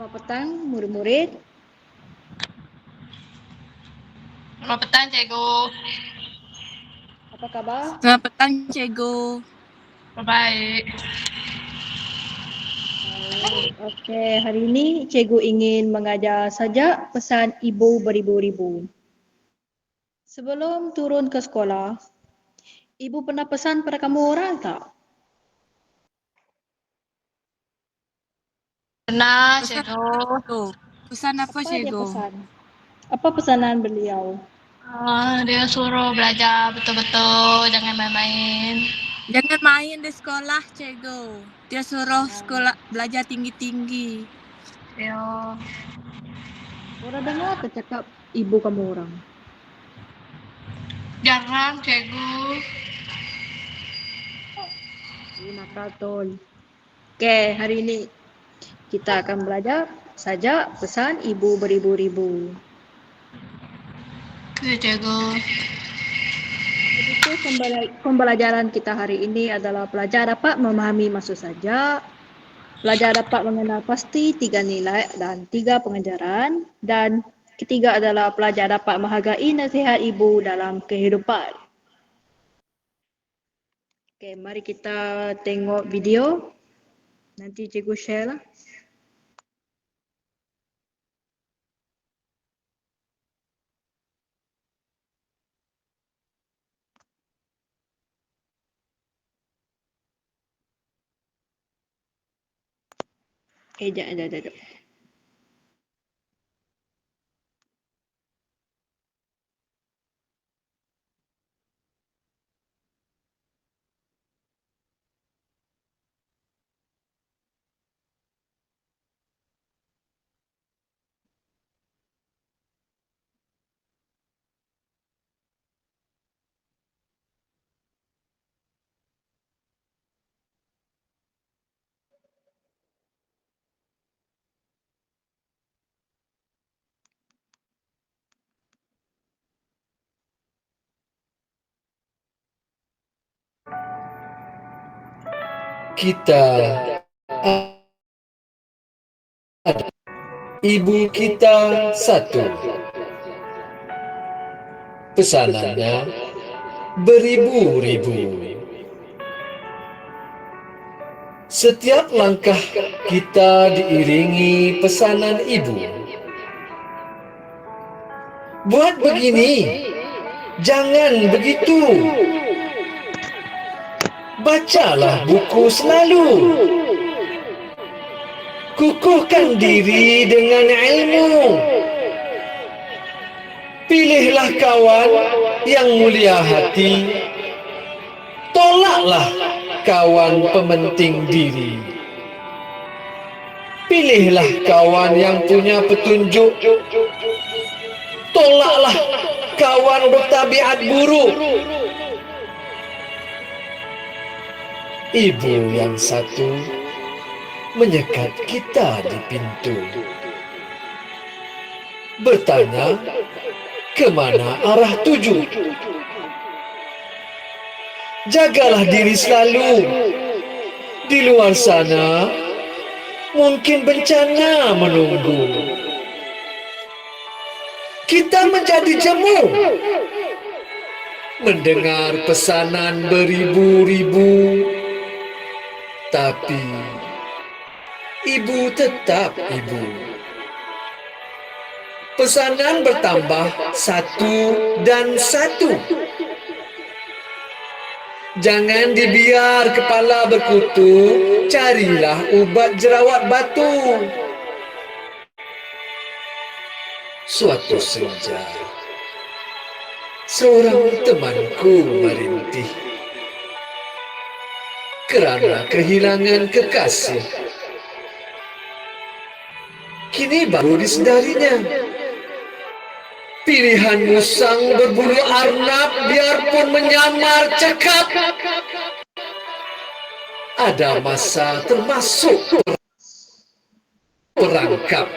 Selamat petang, murid-murid. Selamat petang, Cikgu. Apa kabar? Selamat petang, Cikgu. Baik. Oke, hari ini cikgu ingin mengajar sajak pesan ibu beribu-ribu. Sebelum turun ke sekolah, ibu pernah pesan pada kamu orang tak? Benar, Pesan Cikgu. Cikgu. Pesan apa, Apa dia Cikgu? pesan? Apa pesanan beliau? Dia suruh belajar betul-betul, jangan main-main. Jangan main di sekolah, Cikgu. Dia suruh sekolah belajar tinggi-tinggi. Yo. Orang dengar tak cakap ibu kamu orang? Jangan, Cikgu. Nakal tol. Oke, hari ini kita akan belajar sajak pesan ibu beribu-ribu. Ya, Cikgu. Itu pembelajaran kita hari ini adalah pelajar dapat memahami maksud sajak, pelajar dapat mengenal pasti 3 nilai dan 3 pengajaran, dan ketiga adalah pelajar dapat menghargai nasihat ibu dalam kehidupan. Oke, mari kita tengok video. Nanti cikgu share lah. Sekejap. Kita ada ibu kita satu. Pesanannya beribu-ribu. Setiap langkah kita diiringi pesanan ibu. Buat begini, jangan begitu. Bacalah buku selalu. Kukuhkan diri dengan ilmu. Pilihlah kawan yang mulia hati. Tolaklah kawan pementing diri. Pilihlah kawan yang punya petunjuk. Tolaklah kawan bertabiat buruk. Ibu yang satu menyekat kita di pintu. Bertanya, kemana arah tuju? Jagalah diri selalu. Di luar sana, mungkin bencana menunggu. Kita menjadi jemu. Mendengar pesanan beribu-ribu. Tapi ibu tetap ibu. Pesanan bertambah satu dan satu. Jangan dibiar kepala berkutu, carilah ubat jerawat batu. Suatu senja, seorang temanku merintih. Kerana kehilangan kekasih. Kini baru disedarinya. Pilihan musang berbulu arnab biarpun menyamar cakap. Ada masa termasuk perangkap.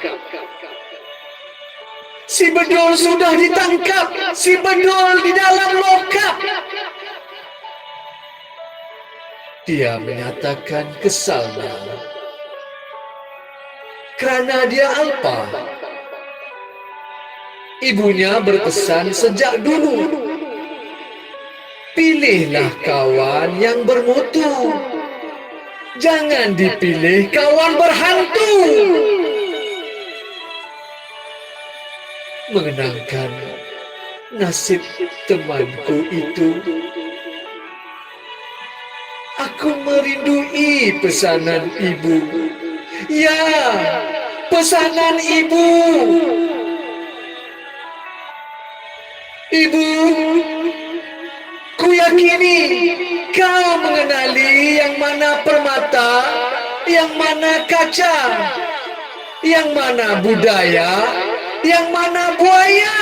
Si bedul sudah ditangkap. Si bedul di dalam lokap. Dia menyatakan kesalnya. Kerana dia apa? Ibunya berpesan sejak dulu, pilihlah kawan yang bermutu. Jangan dipilih kawan berhantu. Mengenangkan nasib temanku itu, aku merindui pesanan ibu. Ya, pesanan ibu. Ibu, ku yakini kau mengenali yang mana permata, yang mana kaca, yang mana budaya, yang mana buaya.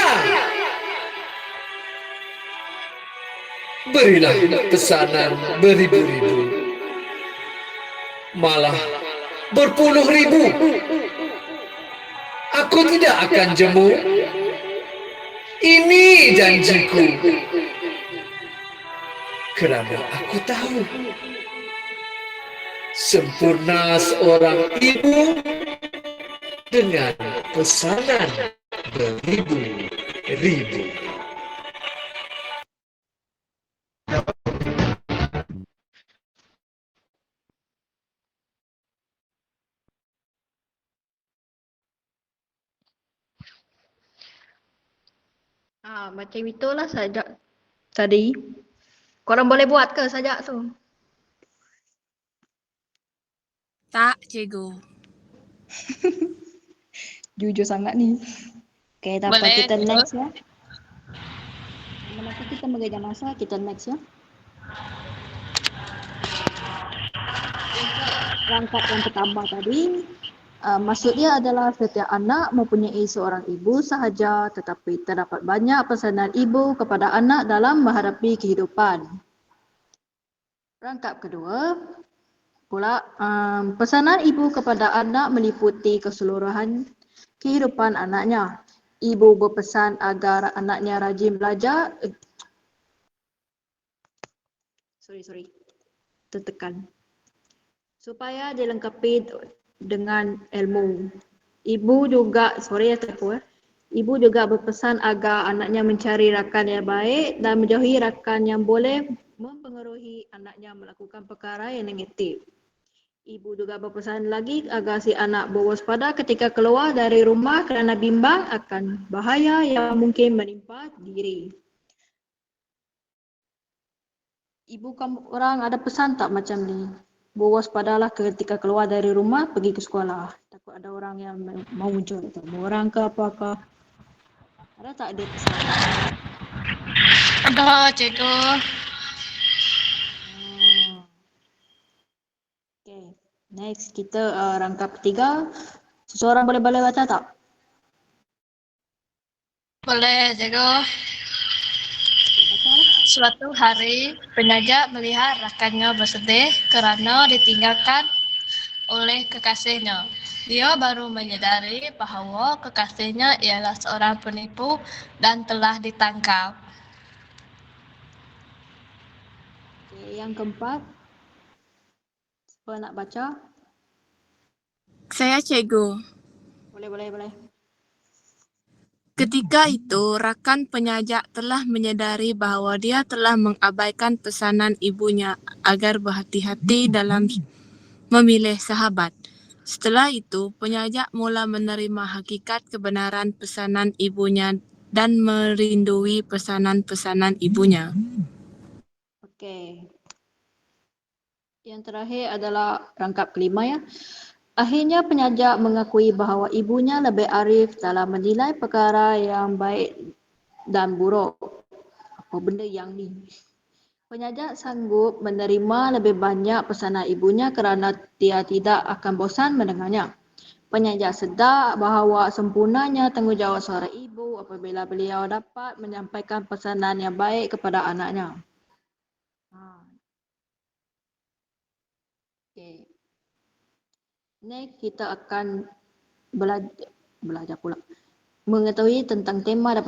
Berilah pesanan beribu-ribu, malah berpuluh ribu. Aku tidak akan jemu. Ini janjiku. Kerana aku tahu sempurna seorang ibu dengan pesanan beribu-ribu. Macam itulah sajak tadi. Korang boleh buat ke sajak tu? Tak, cikgu. Jujur sangat ni. Okay, tak apa, Boleh, kita cikgu. next ya. Masa kita mengejar masa, kita next ya. Rangkap yang pertama tadi, maksudnya adalah setiap anak mempunyai seorang ibu sahaja, tetapi terdapat banyak pesanan ibu kepada anak dalam menghadapi kehidupan. Rangkap kedua, pula pesanan ibu kepada anak meliputi keseluruhan kehidupan anaknya. Ibu berpesan agar anaknya rajin belajar. Tertekan. Supaya dilengkapi dengan ilmu. Ibu juga berpesan agar anaknya mencari rakan yang baik dan menjauhi rakan yang boleh mempengaruhi anaknya melakukan perkara yang negatif. Ibu juga berpesan lagi agar si anak berwaspada ketika keluar dari rumah kerana bimbang akan bahaya yang mungkin menimpa diri. Ibu kamu orang ada pesan tak macam ni? Berwaspadalah ketika keluar dari rumah pergi ke sekolah. Takut ada orang yang mau muncul atau orang ke apakah. Ada tak dia pesan? Ada, cikgu. Okay, next kita rangkap ketiga. Seseorang boleh baca tak? Boleh, cikgu. Baca lah. Suatu hari, penjajah melihat rakannya bersedih kerana ditinggalkan oleh kekasihnya. Dia baru menyadari bahawa kekasihnya ialah seorang penipu dan telah ditangkap. Okay, yang keempat. Siapa nak baca? Saya, cikgu. Boleh. Ketika itu, rakan penyajak telah menyadari bahawa dia telah mengabaikan pesanan ibunya agar berhati-hati dalam memilih sahabat. Setelah itu, penyajak mula menerima hakikat kebenaran pesanan ibunya dan merindui pesanan-pesanan ibunya. Okey. Yang terakhir adalah rangkap kelima ya. Akhirnya penyajak mengakui bahawa ibunya lebih arif dalam menilai perkara yang baik dan buruk. Apa benda yang ni? Penyajak sanggup menerima lebih banyak pesanan ibunya kerana dia tidak akan bosan mendengarnya. Penyajak sedar bahawa sempurnanya tanggungjawab seorang ibu apabila beliau dapat menyampaikan pesanan yang baik kepada anaknya. Okay. Next kita akan belajar pula mengetahui tentang tema dan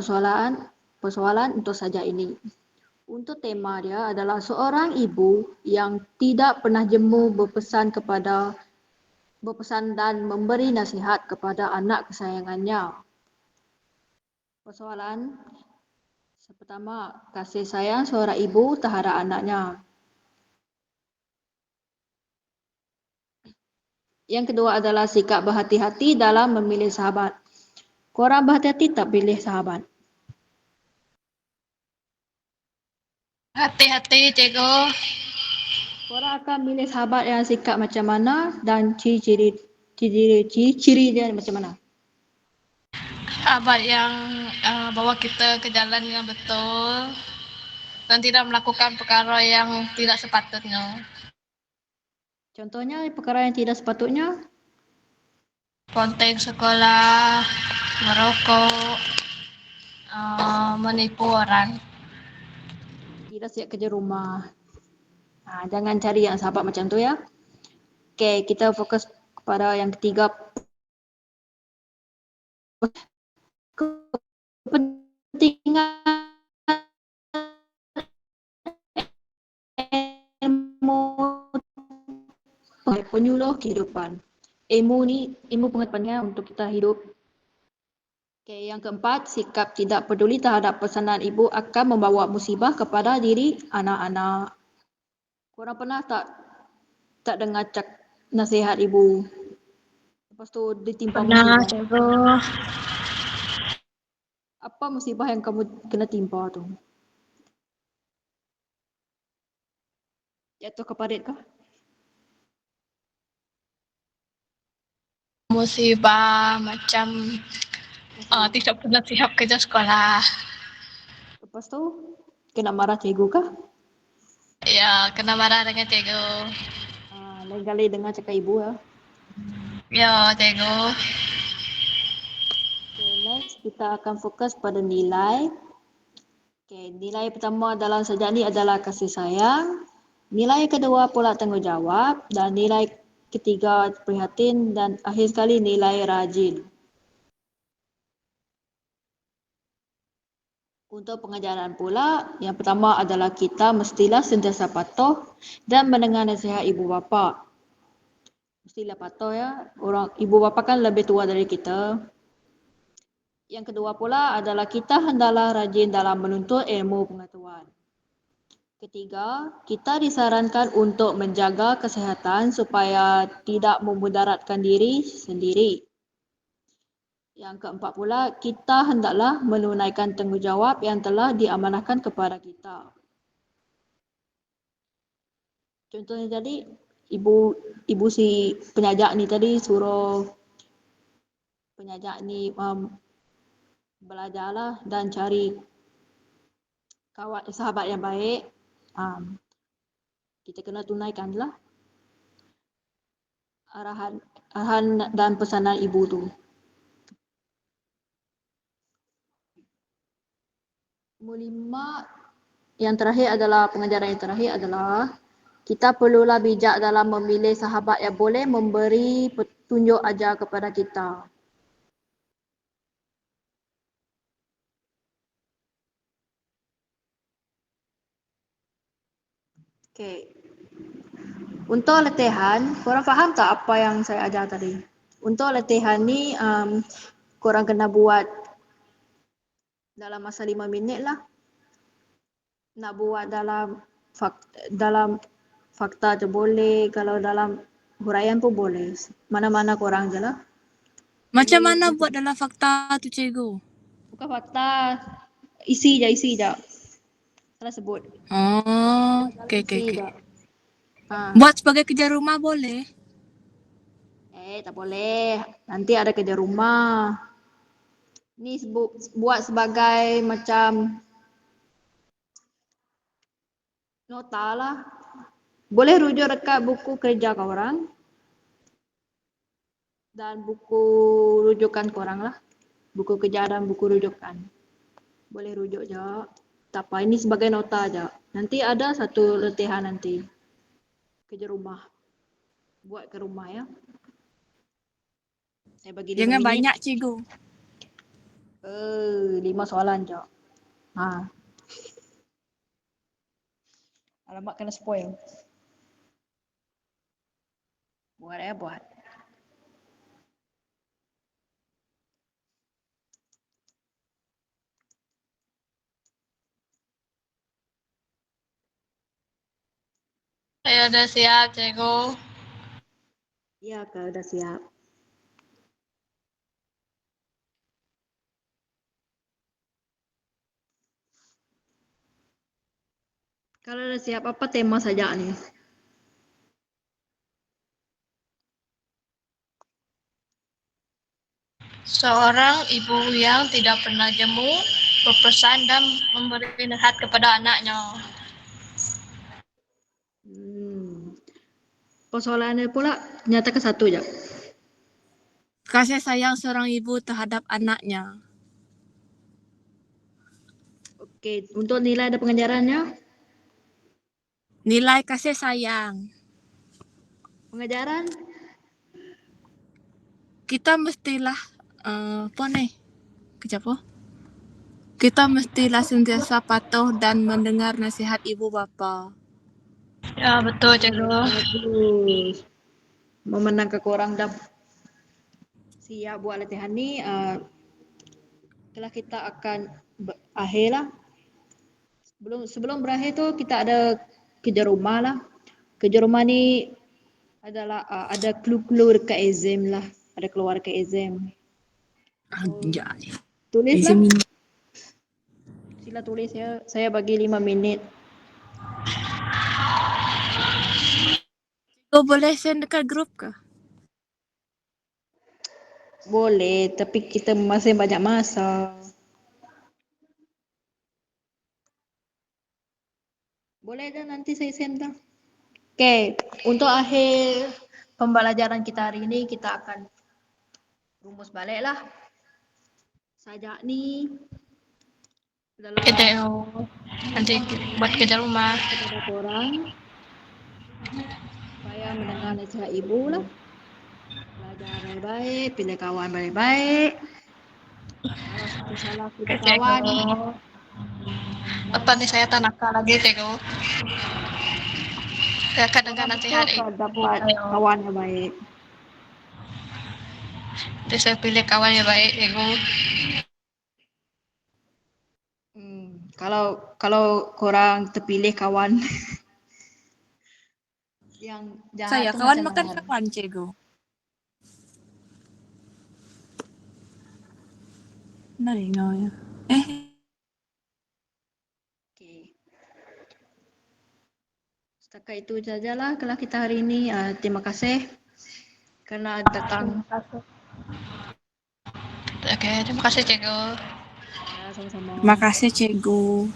persoalan untuk sajak ini. Untuk tema dia adalah seorang ibu yang tidak pernah jemu berpesan kepada berpesan dan memberi nasihat kepada anak kesayangannya. Persoalan pertama, kasih sayang seorang ibu terhadap anaknya. Yang kedua adalah sikap berhati-hati dalam memilih sahabat. Korang berhati-hati tak pilih sahabat? Hati-hati, cikgu. Korang akan milih sahabat yang sikap macam mana dan ciri-ciri dia macam mana? Sahabat yang bawa kita ke jalan yang betul dan tidak melakukan perkara yang tidak sepatutnya. Contohnya perkara yang tidak sepatutnya, Ponteng sekolah, merokok, menipu orang. tidak siap kerja rumah. Jangan cari yang sahabat macam tu ya. Okey, kita fokus kepada yang ketiga. Kepentingan ilmu penyuluh kehidupan. Ilmu pengetahuannya untuk kita hidup. Okey, yang keempat, sikap tidak peduli terhadap pesanan ibu akan membawa musibah kepada diri anak-anak. Korang pernah tak dengar nasihat ibu? Lepas tu ditimpa Pernah, musibah. cikgu. Apa musibah yang kamu kena timpa tu? Jatuh ke parit kah? Musibah macam tidak pernah siap kerja sekolah. Lepas tu kena marah cikgu kah? Ya, kena marah dengan cikgu. Lain kali dengar cakap ibu ya. Ya, cikgu. Okay, next kita akan fokus pada nilai. Okay, nilai pertama dalam subjek ni adalah kasih sayang. Nilai kedua pula tanggungjawab dan nilai ketiga prihatin dan akhir sekali nilai rajin. Untuk pengajaran pula, yang pertama adalah kita mestilah sentiasa patuh dan mendengar nasihat ibu bapa. Mestilah patuh ya. Ibu bapa kan lebih tua dari kita. Yang kedua pula adalah kita hendaklah rajin dalam menuntut ilmu pengetahuan. Ketiga, kita disarankan untuk menjaga kesihatan supaya tidak memudaratkan diri sendiri. Yang keempat pula, kita hendaklah menunaikan tanggungjawab yang telah diamanahkan kepada kita. Contohnya tadi, ibu si penyajak ni tadi suruh penyajak ni belajarlah dan cari sahabat yang baik. Kita kena tunaikanlah arahan dan pesanan ibu tu. Nombor 5, yang terakhir adalah pengajaran yang terakhir adalah kita perlulah bijak dalam memilih sahabat yang boleh memberi petunjuk ajar kepada kita. Okey. Untuk latihan, korang faham tak apa yang saya ajar tadi? Untuk latihan ni, korang kena buat dalam masa 5 minit lah. Nak buat dalam fakta tu boleh, kalau dalam huraian pun boleh. Mana-mana korang je lah. Macam mana buat dalam fakta tu, cikgu? Bukan fakta, isi je. Salah sebut. Oh, okey. Buat sebagai kerja rumah boleh? Tak boleh. Nanti ada kerja rumah. Ni buat sebagai macam nota lah. Boleh rujuk dekat buku kerja korang dan buku rujukan korang lah. Buku kerja dan buku rujukan. Boleh rujuk je. Tak apa, ini sebagai nota je. Nanti ada satu latihan nanti. Kerja rumah. Buat ke rumah ya. Saya bagi 5 Jangan minit. banyak, cikgu. 5 soalan je. Alamak, kena spoil. Buat. Saya udah siap, Cikgu. Iya, Kak, udah siap. Kalau udah siap, apa tema saja nih? Seorang ibu yang tidak pernah jemu berpesan dan memberi nasihat kepada anaknya. Persoalannya pula nyata ke satu aja. Kasih sayang seorang ibu terhadap anaknya. Oke, untuk nilai ada pengajarannya. Nilai kasih sayang. Pengajaran Kita mestilah apa nih? Kejap oh. Kita mestilah sentiasa patuh dan mendengar nasihat ibu bapa. Ya, betul, Cikgu. bagus. Memenang kekurang dan siap buat latihan ni. Setelah kita akan akhir lah. Sebelum berakhir tu kita ada kerja rumah lah. Kerja rumah ni adalah ada clue-clue dekat exam lah. Ada keluar dekat exam. Anjay. Tulis lah. Exam ini. Sila tulis ya. Saya bagi 5 minit. Kau boleh send dekat grup ke? Boleh, tapi kita masih banyak masa. Boleh dah, nanti saya send dah. Okey, untuk akhir pembelajaran kita hari ini, kita akan rumus balik lah. Sajak ni adalah Oke, Cikgu. Nanti buat kerja rumah. kepada korang supaya mendengar nasihat ibu lah. Belajar baik-baik, pilih kawan baik-baik. Kalau satu salah pilih Oke, kawan. Cikgu. Apa nih saya tak nakal lagi, Cikgu? Saya akan dengar nasihat Kau ibu. dapat kawan yang baik. Jadi saya pilih kawan yang baik, Cikgu. Kalau korang terpilih kawan yang jahat Saya tu kawan macam makan mana? kawan, Cikgu. Nari no ya. Okay. Setakat itu sajalah kelas kita hari ini. Terima kasih kerana datang. Oke, terima kasih, Cikgu. Ya, sama-sama. Terima kasih, Cikgu.